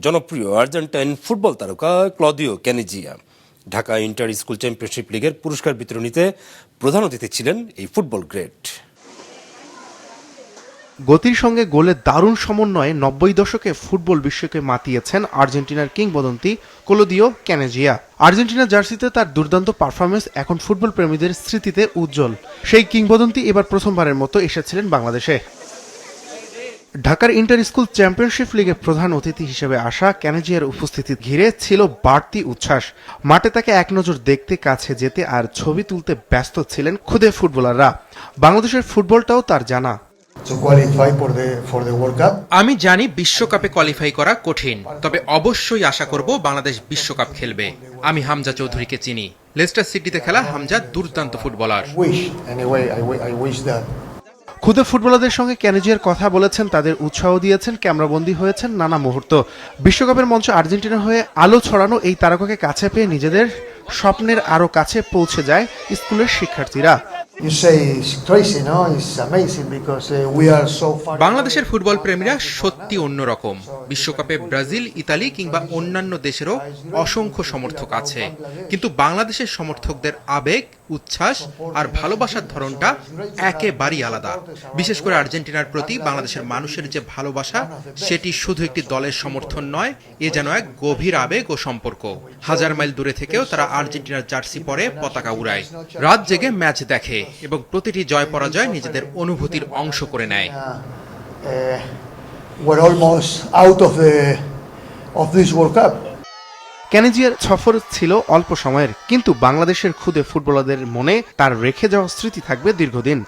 জনপ্রিয় Argentine football তারকা Claudio Caniggia Dhaka inter school championship লিগের পুরস্কার বিতরণীতে প্রধান অতিথি ছিলেন এই ফুটবল গ্রেট। গতির সঙ্গে গোলের দারুণ সমন্বয়ে ৯০ দশকে ফুটবল বিশ্বকে মাতিয়েছেন আর্জেন্টিনার কিংবদন্তি ক্লদিও ক্যানিজিয়া। আর্জেন্টিনার জার্সিতে তার দুর্দান্ত পারফরমেন্স এখন ফুটবল প্রেমীদের স্মৃতিতে উজ্জ্বল। সেই কিংবদন্তি এবার প্রথমবারের মতো এসেছিলেন বাংলাদেশে। ঢাকার ইন্টার স্কুল চ্যাম্পিয়নশিপ লিগে প্রধান অতিথি হিসেবে আসা ক্যানিজিয়ার উপস্থিতি ঘিরে ছিল বাড়তি উচ্ছ্বাস। মাঠে তাকে এক নজর দেখতে, কাছে যেতে আর ছবি তুলতে ব্যস্ত ছিলেন খুদে ফুটবলাররা। বাংলাদেশের ফুটবলটাও তার জানা। আমি জানি বিশ্বকাপে কোয়ালিফাই করা কঠিন, তবে অবশ্যই আশা করব বাংলাদেশ বিশ্বকাপ খেলবে। আমি হামজা চৌধুরীকে চিনি। লেস্টার সিটিতে খেলা হামজা দুর্দান্ত ফুটবলার। খুদে ফুটবলারদের সঙ্গে ক্যানিজিয়ার কথা বলেছেন, তাদের উৎসাহ দিয়েছেন, ক্যামেরাবন্দী হয়েছেন নানা মুহূর্ত। বিশ্বকাপের মঞ্চে আর্জেন্টিনা হয়ে আলো ছড়ানো এই তারকাকে কাছে পেয়ে নিজেদের স্বপ্নের আরো কাছে পৌঁছে যায় স্কুলের শিক্ষার্থীরা। বাংলাদেশের ফুটবল প্রেমীরা সত্যি অন্যরকম। বিশ্বকাপে ব্রাজিল, ইতালি কিংবা অন্যান্য দেশেরও অসংখ্য সমর্থক আছে, কিন্তু বাংলাদেশের সমর্থকদের আবেগ, উচ্ছ্বাস আর ভালোবাসার ধরনটা একেবারেই আলাদা। বিশেষ করে আর্জেন্টিনার প্রতি বাংলাদেশের মানুষের যে ভালোবাসা, সেটি শুধু একটি দলের সমর্থন নয়, এ যেন এক গভীর আবেগ ও সম্পর্ক। হাজার মাইল দূরে থেকেও তারা আর্জেন্টিনার জার্সি পরে পতাকা উড়ায়, রাত জেগে ম্যাচ দেখে এবং প্রতিটি জয় পরাজয় নিজেদের অনুভূতির অংশ করে নেয়। ক্যানিজিয়ার সফর ছিল অল্প সময়ের, কিন্তু বাংলাদেশের খুদে ফুটবলারদের মনে তার রেখে যাওয়া স্মৃতি থাকবে দীর্ঘদিন।